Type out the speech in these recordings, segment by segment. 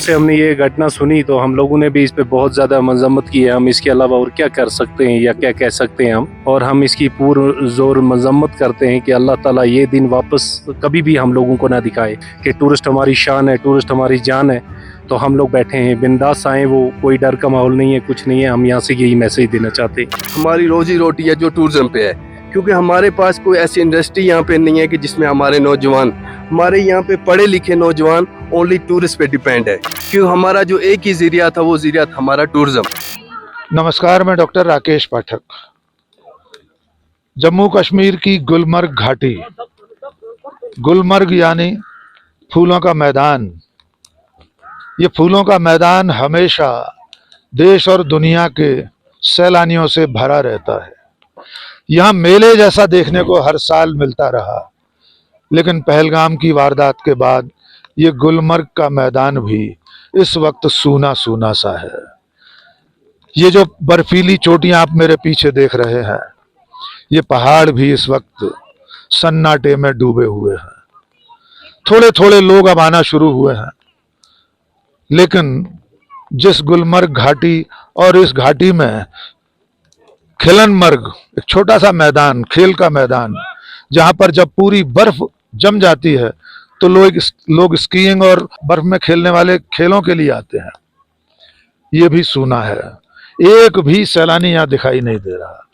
से हमने ये घटना सुनी तो हम लोगों ने भी इस पे बहुत ज़्यादा मजम्मत की है। हम इसके अलावा और क्या कर सकते हैं या क्या कह सकते हैं हम, और हम इसकी पुरजोर मजम्मत करते हैं कि अल्लाह ताला ये दिन वापस कभी भी हम लोगों को ना दिखाए कि टूरिस्ट हमारी शान है, टूरिस्ट हमारी जान है। तो हम लोग बैठे हैं बिंदास आए, वो कोई डर का माहौल नहीं है, कुछ नहीं है। हम यहाँ से यही मैसेज देना चाहते हैं। हमारी रोजी रोटी है जो टूरिज्म पे है, क्योंकि हमारे पास कोई ऐसी इंडस्ट्री यहाँ पे नहीं है कि जिसमें हमारे नौजवान, हमारे यहाँ पे पढ़े लिखे नौजवान ओनली टूरिस्ट पे डिपेंड है, क्योंकि हमारा जो एक ही जरिया था वो जरिया था हमारा टूरिज्म। नमस्कार, मैं डॉक्टर राकेश पाठक। जम्मू कश्मीर की गुलमर्ग घाटी, गुलमर्ग यानी फूलों का मैदान। ये फूलों का मैदान हमेशा देश और दुनिया के सैलानियों से भरा रहता है। यहाँ मेले जैसा देखने को हर साल मिलता रहा, लेकिन पहलगाम की वारदात के बाद ये गुलमर्ग का मैदान भी इस वक्त सूना सूना सा है। ये जो बर्फीली चोटियां आप मेरे पीछे देख रहे हैं, ये पहाड़ भी इस वक्त सन्नाटे में डूबे हुए हैं। थोड़े थोड़े लोग अब आना शुरू हुए हैं, लेकिन जिस गुलमर्ग घाटी और इस घाटी में खिलनमर्ग, एक छोटा सा मैदान, खेल का मैदान, जहां पर जब पूरी बर्फ जम जाती है तो लोग स्कीइंग और बर्फ में खेलने वाले खेलों के लिए आते हैं, ये भी सूना है। एक भी सैलानी यहाँ दिखाई नहीं दे रहा।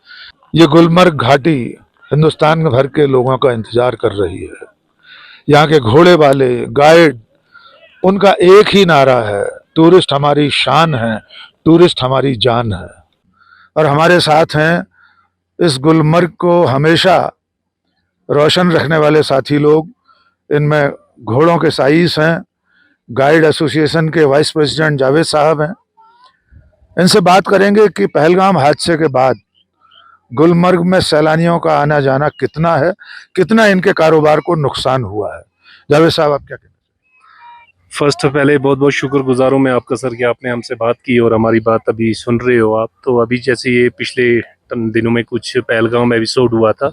ये गुलमर्ग घाटी हिंदुस्तान भर के लोगों का इंतजार कर रही है। यहाँ के घोड़े वाले, गाइड, उनका एक ही नारा है, टूरिस्ट हमारी शान है, टूरिस्ट हमारी जान है। और हमारे साथ हैं इस गुलमर्ग को हमेशा रोशन रखने वाले साथी लोग। इनमें घोड़ों के साइस हैं, गाइड एसोसिएशन के वाइस प्रेसिडेंट जावेद साहब हैं। इनसे बात करेंगे कि पहलगाम हादसे के बाद गुलमर्ग में सैलानियों का आना जाना कितना है, कितना इनके कारोबार को नुकसान हुआ है। जावेद साहब, आप क्या कहते हैं? फर्स्ट पहले बहुत बहुत शुक्रगुजार हूँ मैं आपका सर कि आपने हमसे बात की और हमारी बात अभी सुन रहे हो आप। तो अभी जैसे ये पिछले दिनों में कुछ पहलगाम एपिसोड हुआ था,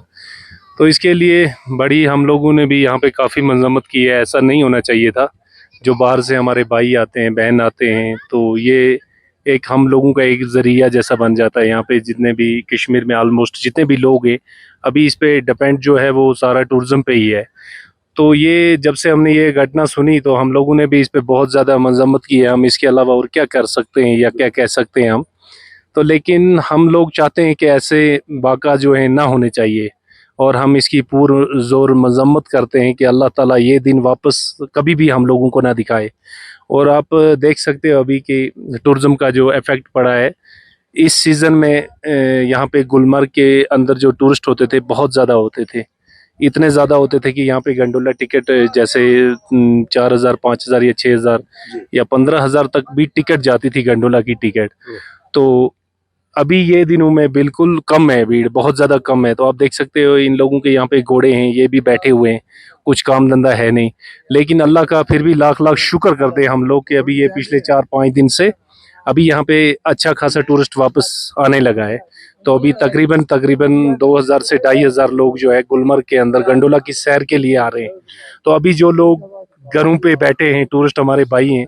तो इसके लिए बड़ी हम लोगों ने भी यहाँ पे काफ़ी मजम्मत की है। ऐसा नहीं होना चाहिए था। जो बाहर से हमारे भाई आते हैं, बहन आते हैं, तो ये एक हम लोगों का एक ज़रिया जैसा बन जाता है। यहाँ पे जितने भी कश्मीर में ऑलमोस्ट जितने भी लोग हैं, अभी इस पे डिपेंड जो है वो सारा टूरिज़्म पे ही है। तो ये जब से हमने ये घटना सुनी तो हम लोगों ने भी इस पे बहुत ज़्यादा मजम्मत की है। हम इसके अलावा और क्या कर सकते हैं या क्या कह सकते हैं हम, तो लेकिन हम लोग चाहते हैं कि ऐसे वाक़ा जो है ना होने चाहिए, और हम इसकी पुरज़ोर मजम्मत करते हैं कि अल्लाह ताला ये दिन वापस कभी भी हम लोगों को ना दिखाए। और आप देख सकते हो अभी कि टूरिज़्म का जो इफ़ेक्ट पड़ा है इस सीज़न में। यहाँ पे गुलमर्ग के अंदर जो टूरिस्ट होते थे बहुत ज़्यादा होते थे, इतने ज़्यादा होते थे कि यहाँ पे गंडोला टिकट जैसे 4,000, 5,000 या 6,000 या 15,000 तक भी टिकट जाती थी गंडोला की टिकट। तो अभी ये दिनों में बिल्कुल कम है, भीड़ बहुत ज़्यादा कम है। तो आप देख सकते हो इन लोगों के यहाँ पे घोड़े हैं, ये भी बैठे हुए हैं, कुछ काम धंधा है नहीं। लेकिन अल्लाह का फिर भी लाख लाख शुक्र करते हैं हम लोग कि अभी ये पिछले 4-5 दिन से अभी यहाँ पे अच्छा खासा टूरिस्ट वापस आने लगा है। तो अभी तकरीबन 2,000 से 2,500 लोग जो है गुलमर्ग के अंदर गंडोला की सैर के लिए आ रहे हैं। तो अभी जो लोग घरों पे बैठे हैं, टूरिस्ट हमारे भाई हैं,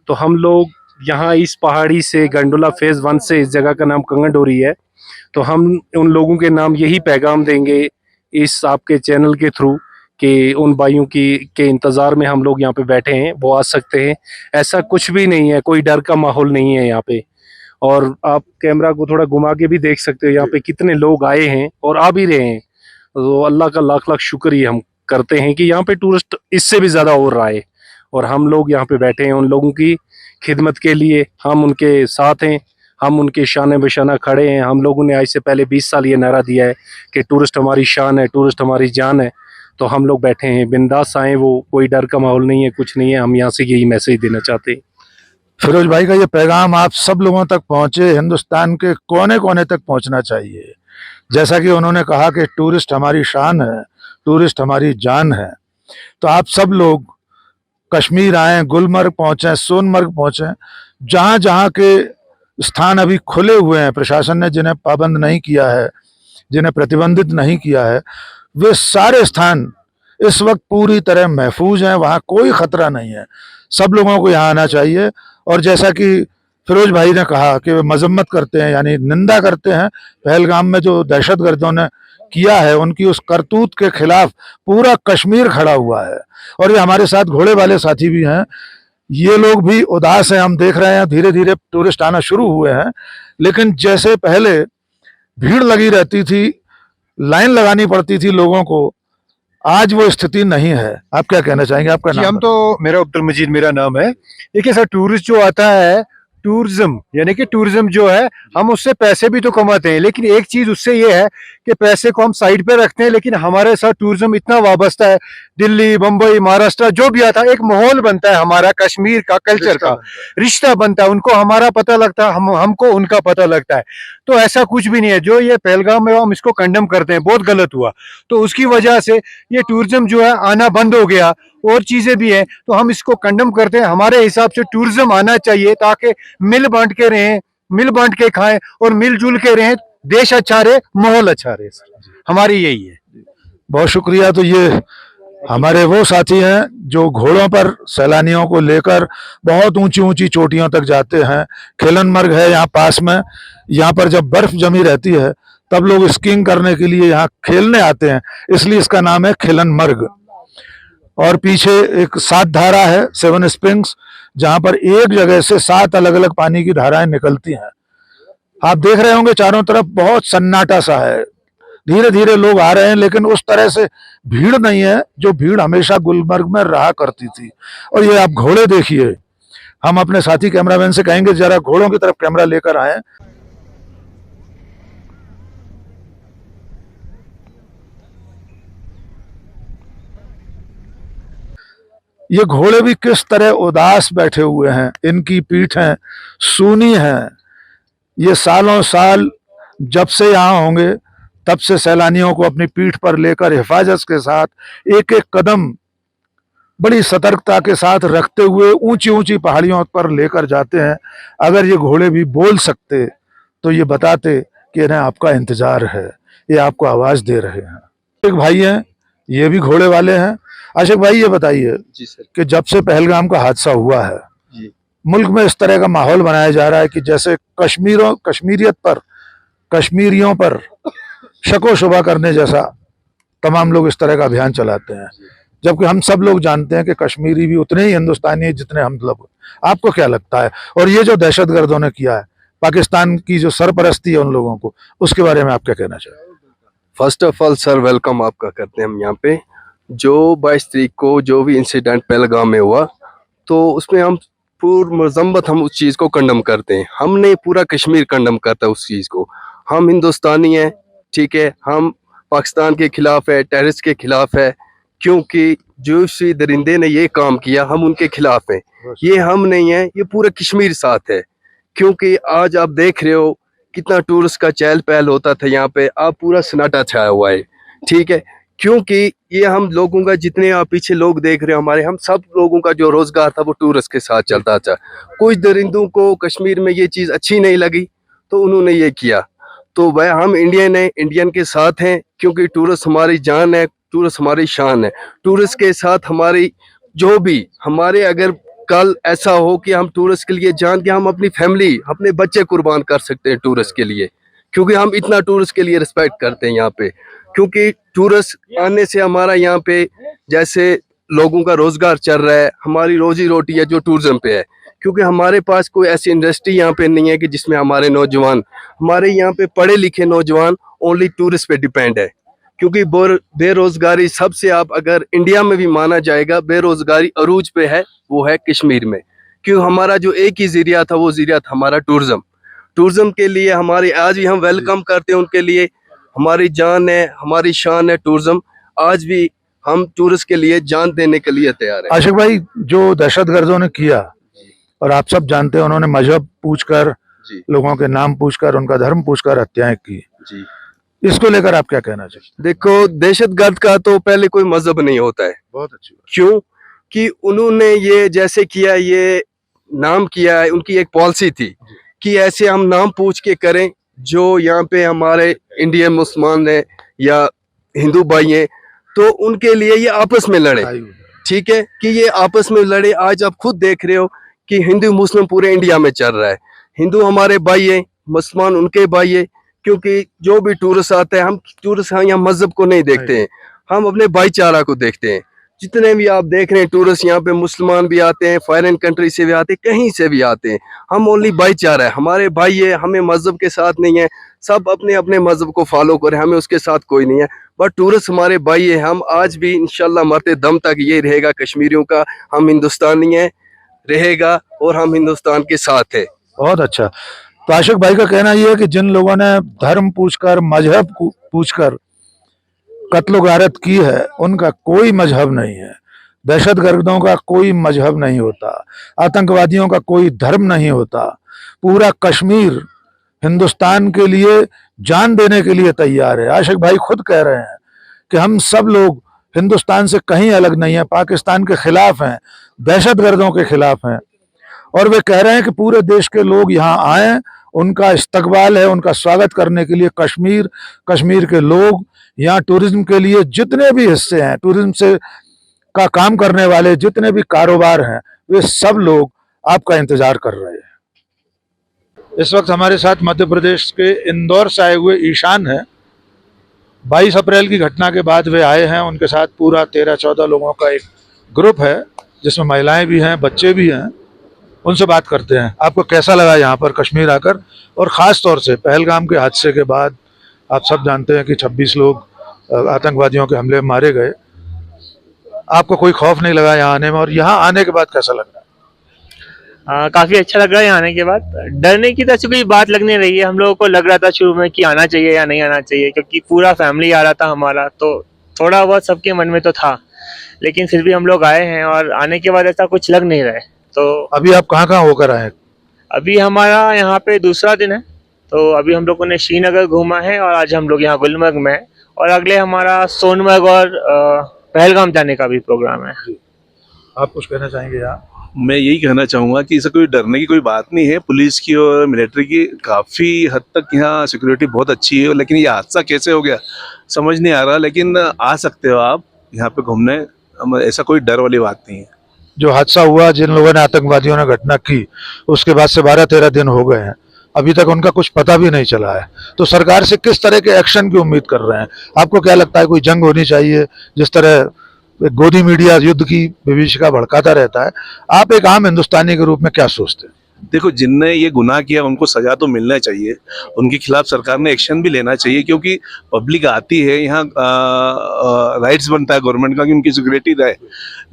तो हम लोग यहाँ इस पहाड़ी से गंडोला फेज़ 1 से, इस जगह का नाम कंगन डोरी है, तो हम उन लोगों के नाम यही पैगाम देंगे इस आपके चैनल के थ्रू कि उन भाइयों के इंतज़ार में हम लोग यहाँ पे बैठे हैं, वो आ सकते हैं। ऐसा कुछ भी नहीं है, कोई डर का माहौल नहीं है यहाँ पे। और आप कैमरा को थोड़ा घुमा के भी देख सकते हो यहाँ पे कितने लोग आए हैं और आ भी रहे हैं। तो अल्लाह का लाख लाख शुक्र ही हम करते हैं कि यहाँ पे टूरिस्ट इससे भी ज़्यादा और आए, और हम लोग यहाँ पे बैठे हैं उन लोगों की खिदमत के लिए। हम उनके साथ हैं, हम उनके शान बशाना खड़े हैं। हम लोगों ने आज से पहले 20 साल ये नारा दिया है कि टूरिस्ट हमारी शान है, टूरिस्ट हमारी जान है। तो हम लोग बैठे हैं बिंदास आए, वो कोई डर का माहौल नहीं है, कुछ नहीं है। हम यहाँ से यही मैसेज देना चाहते हैं। फिरोज भाई का ये पैगाम आप सब लोगों तक पहुंचे, हिंदुस्तान के कोने कोने तक पहुंचना चाहिए। जैसा कि उन्होंने कहा कि टूरिस्ट हमारी शान है, टूरिस्ट हमारी जान है। तो आप सब लोग कश्मीर आए, गुलमर्ग पहुंचे, सोनमर्ग पहुंचे, जहां जहां के स्थान अभी खुले हुए हैं, प्रशासन ने जिन्हें पाबंद नहीं किया है, जिन्हें प्रतिबंधित नहीं किया है, वे सारे स्थान इस वक्त पूरी तरह महफूज हैं। वहां कोई खतरा नहीं है। सब लोगों को यहाँ आना चाहिए। और जैसा कि फिरोज भाई ने कहा कि वे मजम्मत करते हैं, यानी निंदा करते हैं पहलगाम में जो दहशतगर्दों ने किया है, उनकी उस करतूत के खिलाफ पूरा कश्मीर खड़ा हुआ है। और ये हमारे साथ घोड़े वाले साथी भी हैं, ये लोग भी उदास हैं। हम देख रहे हैं धीरे धीरे टूरिस्ट आना शुरू हुए हैं, लेकिन जैसे पहले भीड़ लगी रहती थी, लाइन लगानी पड़ती थी लोगों को, आज वो स्थिति नहीं है। आप क्या कहना चाहेंगे? आपका जी, नाम हम तो, मेरा अब्दुल मजीद मेरा नाम है। देखिए सर, टूरिस्ट जो आता है, टूरिज्म यानी कि टूरिज्म जो है, हम उससे पैसे भी तो कमाते हैं, लेकिन एक चीज उससे ये है कि पैसे को हम साइड पे रखते हैं, लेकिन हमारे साथ टूरिज्म इतना वाबस्ता है। दिल्ली, बम्बई, महाराष्ट्र जो भी आता है, एक माहौल बनता है हमारा कश्मीर का, कल्चर का रिश्ता बनता है। उनको हमारा पता लगता है, हमको उनका पता लगता है। तो ऐसा कुछ भी नहीं है। जो ये पहलगाम में हम इसको कंडेम करते हैं, बहुत गलत हुआ। तो उसकी वजह से ये टूरिज्म जो है आना बंद हो गया, और चीजें भी हैं, तो हम इसको कंडेम करते हैं। हमारे हिसाब से टूरिज्म आना चाहिए, ताकि मिल बांट के रहें, मिल बांट के खाएं और मिलजुल के रहें। देश अच्छा रहे, माहौल अच्छा रहे सर, हमारी यही है। बहुत शुक्रिया। तो ये हमारे वो साथी हैं जो घोड़ों पर सैलानियों को लेकर बहुत ऊंची ऊंची चोटियों तक जाते हैं। खेलनमर्ग है यहाँ पास में, यहाँ पर जब बर्फ जमी रहती है तब लोग स्कीइंग करने के लिए यहाँ खेलने आते हैं, इसलिए इसका नाम है खेलनमर्ग। और पीछे एक 7 धारा है, 7 स्प्रिंग्स, जहां पर एक जगह से 7 अलग अलग पानी की धाराएं निकलती हैं। आप देख रहे होंगे चारों तरफ बहुत सन्नाटा सा है, धीरे धीरे लोग आ रहे हैं, लेकिन उस तरह से भीड़ नहीं है जो भीड़ हमेशा गुलमर्ग में रहा करती थी। और ये आप घोड़े देखिए, हम अपने साथी कैमरामैन से कहेंगे जरा घोड़ों की तरफ कैमरा लेकर आए। ये घोड़े भी किस तरह उदास बैठे हुए हैं, इनकी पीठें सूनी हैं। ये सालों साल जब से यहाँ होंगे तब से सैलानियों को अपनी पीठ पर लेकर हिफाजत के साथ एक एक कदम बड़ी सतर्कता के साथ रखते हुए ऊंची ऊंची पहाड़ियों पर लेकर जाते हैं। अगर ये घोड़े भी बोल सकते तो ये बताते कि इन्हें आपका इंतजार है, ये आपको आवाज दे रहे हैं। एक भाई हैं, ये भी घोड़े वाले हैं। आशिक भाई, ये बताइए जी सर। कि जब से पहलगाम का हादसा हुआ है, जी। मुल्क में इस तरह का माहौल बनाया जा रहा है कि जैसे कश्मीरियों पर शको शुबा करने जैसा तमाम लोग इस तरह का अभियान चलाते हैं, जबकि हम सब लोग जानते हैं कि कश्मीरी भी उतने ही हिंदुस्तानी है जितने हम लोग। आपको क्या लगता है? और ये जो दहशतगर्दों ने किया है, पाकिस्तान की जो सरपरस्ती है उन लोगों को, उसके बारे में आप क्या कहना चाहेंगे? First of all sir, welcome आपका करते हैं हम यहाँ पे। जो 22 तारीख को जो भी इंसिडेंट पहलगाम में हुआ, तो उसमें हम पूर्ण मजम्मत हम उस चीज़ को कंडम करते हैं। हमने पूरा कश्मीर कंडम करता है उस चीज़ को। हम हिंदुस्तानी हैं, ठीक है, हम पाकिस्तान के खिलाफ है, टेररिस्ट के खिलाफ है, क्योंकि जो सी दरिंदे ने ये काम किया हम उनके खिलाफ हैं। ये हम नहीं है, ये पूरा कश्मीर साथ है। क्योंकि आज आप देख रहे हो कितना टूरिस्ट का चहल पहल होता था यहाँ पे, अब पूरा सन्नाटा छाया हुआ है, ठीक है। क्योंकि ये हम लोगों का, जितने आप पीछे लोग देख रहे हो हमारे, हम सब लोगों का जो रोजगार था वो टूरिस्ट के साथ चलता था। कुछ दरिंदों को कश्मीर में ये चीज़ अच्छी नहीं लगी तो उन्होंने ये किया। तो वह हम इंडियन हैं, इंडियन के साथ हैं, क्योंकि टूरिस्ट हमारी जान है, टूरिस्ट हमारी शान है। टूरिस्ट के साथ हमारी जो भी हमारे, अगर कल ऐसा हो कि हम टूरिस्ट के लिए जान के हम अपनी फैमिली, अपने बच्चे कुर्बान कर सकते हैं टूरिस्ट के लिए, क्योंकि हम इतना टूरिस्ट के लिए रिस्पेक्ट करते हैं यहाँ पे। क्योंकि टूरिस्ट आने से हमारा यहाँ पे जैसे लोगों का रोजगार चल रहा है, हमारी रोजी रोटी है जो टूरिज्म पे है। क्योंकि हमारे पास कोई ऐसी इंडस्ट्री यहाँ पे नहीं है कि जिसमें हमारे नौजवान, हमारे यहाँ पे पढ़े लिखे नौजवान ओनली टूरिस्ट पे डिपेंड है। क्योंकि बेरोजगारी सबसे, आप अगर इंडिया में भी माना जाएगा, बेरोजगारी अरूज पे है, वो है कश्मीर में। क्यों? हमारा जो एक ही जरिया था, वो जरिया था हमारा टूरिज्म। टूरिज्म के लिए हमारे आज भी हम वेलकम करते हैं उनके लिए। हमारी जान है, हमारी शान है टूरिज्म। आज भी हम टूरिस्ट के लिए जान देने के लिए तैयार है। आशिक भाई, जो दहशतगर्दों ने किया, और आप सब जानते हैं, उन्होंने मजहब पूछकर, लोगों के नाम पूछकर, उनका धर्म पूछकर हत्याएं की जी। इसको लेकर आप क्या कहना चाहिए? देखो, दहशतगर्द का तो पहले कोई मजहब नहीं होता है। बहुत अच्छी बात। क्यों? कि उन्होंने ये जैसे किया, ये नाम किया है, उनकी एक पॉलिसी थी कि ऐसे हम नाम पूछ के करें। जो यहाँ पे हमारे इंडियन मुसलमान हैं या हिंदू भाई हैं, तो उनके लिए ये आपस में लड़े, ठीक है कि ये आपस में लड़े। आज आप खुद देख रहे हो कि हिंदू मुस्लिम पूरे इंडिया में चल रहा है। हिंदू हमारे भाई है, मुसलमान उनके भाई है, क्योंकि जो भी टूरिस्ट आते हैं, हम टूरिस्ट यहाँ मजहब को नहीं देखते हैं, हम अपने भाईचारा को देखते हैं। जितने भी आप देख रहे हैं टूरिस्ट यहाँ पे, मुसलमान भी आते हैं, फॉरेन कंट्री से भी आते हैं, कहीं से भी आते हैं। हम ओनली भाईचारा है, हमारे भाई है, हमें मजहब के साथ नहीं है। सब अपने अपने मजहब को फॉलो करें, हमें उसके साथ कोई नहीं है। बट टूरिस्ट हमारे भाई है। हम आज भी इंशाल्लाह मरते दम तक ये रहेगा कश्मीरियों का, हम हिंदुस्तानी है रहेगा और हम हिंदुस्तान के साथ है। बहुत अच्छा। तो आशिक भाई का कहना यह है कि जिन लोगों ने धर्म पूछकर, मजहब पूछकर कत्ल गारत की है, उनका कोई मजहब नहीं है। दहशतगर्दों का कोई मजहब नहीं होता, आतंकवादियों का कोई धर्म नहीं होता। पूरा कश्मीर हिंदुस्तान के लिए जान देने के लिए तैयार है। आशिक भाई खुद कह रहे हैं कि हम सब लोग हिंदुस्तान से कहीं अलग नहीं है, पाकिस्तान के खिलाफ हैं, दहशतगर्दों के खिलाफ हैं। और वे कह रहे हैं कि पूरे देश के लोग यहाँ आए, उनका इस्तकबाल है, उनका स्वागत करने के लिए कश्मीर के लोग यहाँ टूरिज्म के लिए जितने भी हिस्से हैं, टूरिज्म से का काम करने वाले जितने भी कारोबार हैं, वे सब लोग आपका इंतजार कर रहे हैं। इस वक्त हमारे साथ मध्य प्रदेश के इंदौर से आए हुए ईशान हैं। 22 अप्रैल की घटना के बाद वे आए हैं। उनके साथ पूरा 13-14 लोगों का एक ग्रुप है, जिसमें महिलाएं भी हैं, बच्चे भी हैं। उनसे बात करते हैं। आपको कैसा लगा यहाँ पर कश्मीर आकर, और ख़ास तौर से पहलगाम के हादसे के बाद? आप सब जानते हैं कि 26 लोग आतंकवादियों के हमले में मारे गए। आपको कोई खौफ नहीं लगा यहाँ आने में, और यहाँ आने के बाद कैसा लग रहा है? काफी अच्छा लग रहा है यहाँ आने के बाद। डरने की तो ऐसी कोई बात लग नहीं रही है। हम लोगों को लग रहा था शुरू में कि आना चाहिए या नहीं आना चाहिए, क्योंकि पूरा फैमिली आ रहा था हमारा, तो थोड़ा बहुत सबके मन में तो था। लेकिन फिर भी हम लोग आए हैं, और आने के बाद ऐसा कुछ लग नहीं रहा है। तो अभी आप कहाँ होकर आए? अभी हमारा यहाँ पे दूसरा दिन है। तो अभी हम लोगों ने श्रीनगर घूमा है, और आज हम लोग यहाँ गुलमर्ग में हैं, और अगले हमारा सोनमर्ग और पहलगाम जाने का भी प्रोग्राम है। आप कुछ कहना चाहेंगे यहाँ? मैं यही कहना चाहूँगा कि इसे कोई डरने की कोई बात नहीं है। पुलिस की और मिलिट्री की काफ़ी हद तक यहाँ सिक्योरिटी बहुत अच्छी है, लेकिन ये हादसा कैसे हो गया समझ नहीं आ रहा। लेकिन आ सकते हो आप यहाँ पे घूमने, ऐसा कोई डर वाली बात नहीं है। जो हादसा हुआ, जिन लोगों ने, आतंकवादियों ने घटना की, उसके बाद से 12-13 दिन हो गए हैं, अभी तक उनका कुछ पता भी नहीं चला है। तो सरकार से किस तरह के एक्शन की उम्मीद कर रहे हैं? आपको क्या लगता है, कोई जंग होनी चाहिए? जिस तरह गोदी मीडिया युद्ध की विभीषिका भड़काता रहता है, आप एक आम हिंदुस्तानी के रूप में क्या सोचते हैं? देखो, जिनने ये गुनाह किया उनको सजा तो मिलना चाहिए, उनके खिलाफ सरकार ने एक्शन भी लेना चाहिए, क्योंकि पब्लिक आती है यहाँ, राइट्स बनता है गवर्नमेंट का कि उनकी सिक्योरिटी रहे।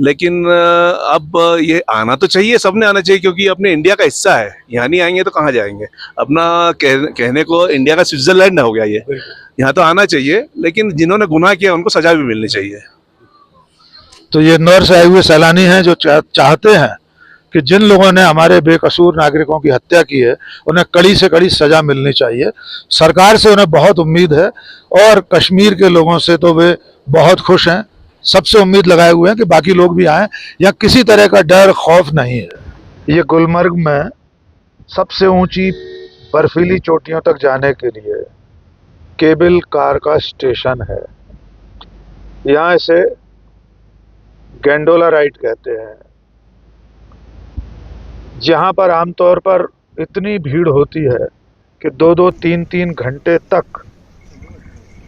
लेकिन अब ये आना तो चाहिए, सबने आना चाहिए, क्योंकि अपने इंडिया का हिस्सा है। यहाँ नहीं आएंगे तो कहाँ जाएंगे? अपना कहने को इंडिया का स्विट्जरलैंड हो गया ये। यहाँ तो आना चाहिए, लेकिन जिन्होंने गुनाह किया उनको सजा भी मिलनी चाहिए। तो ये इंदौर से आए हुए सैलानी हैं जो चाहते हैं कि जिन लोगों ने हमारे बेकसूर नागरिकों की हत्या की है, उन्हें कड़ी से कड़ी सजा मिलनी चाहिए। सरकार से उन्हें बहुत उम्मीद है, और कश्मीर के लोगों से तो वे बहुत खुश हैं। सबसे उम्मीद लगाए हुए हैं कि बाकी लोग भी आएँ। या किसी तरह का डर खौफ नहीं है। ये गुलमर्ग में सबसे ऊंची बर्फीली चोटियों तक जाने के लिए केबल कार का स्टेशन है। यहाँ इसे गैंडोला राइड कहते हैं, जहाँ पर आमतौर पर इतनी भीड़ होती है कि 2-2, 3-3 घंटे तक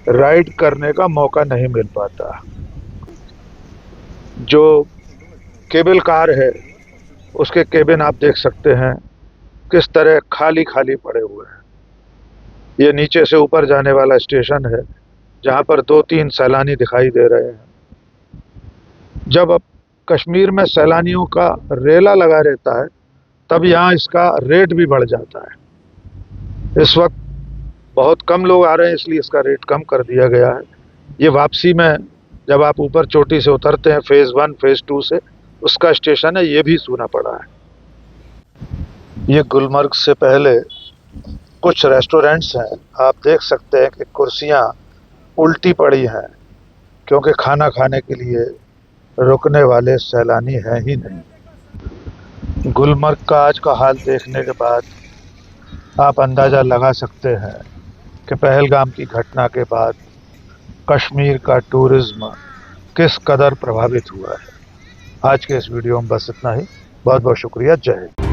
राइड करने का मौका नहीं मिल पाता। जो केबल कार है, उसके केबिन आप देख सकते हैं किस तरह खाली खाली पड़े हुए हैं। ये नीचे से ऊपर जाने वाला स्टेशन है, जहाँ पर 2-3 सैलानी दिखाई दे रहे हैं। जब अब कश्मीर में सैलानियों का रेला लगा रहता है, तब यहाँ इसका रेट भी बढ़ जाता है। इस वक्त बहुत कम लोग आ रहे हैं, इसलिए इसका रेट कम कर दिया गया है। ये वापसी में जब आप ऊपर चोटी से उतरते हैं, फेज़ 1, फेज़ 2 से, उसका स्टेशन है, ये भी सूना पड़ा है। ये गुलमर्ग से पहले कुछ रेस्टोरेंट्स हैं। आप देख सकते हैं कि कुर्सियाँ उल्टी पड़ी हैं, क्योंकि खाना खाने के लिए रुकने वाले सैलानी हैं ही नहीं। गुलमर्ग का आज का हाल देखने के बाद आप अंदाज़ा लगा सकते हैं कि पहलगाम की घटना के बाद कश्मीर का टूरिज़्म किस कदर प्रभावित हुआ है। आज के इस वीडियो में बस इतना ही। बहुत बहुत शुक्रिया। जय हिंद।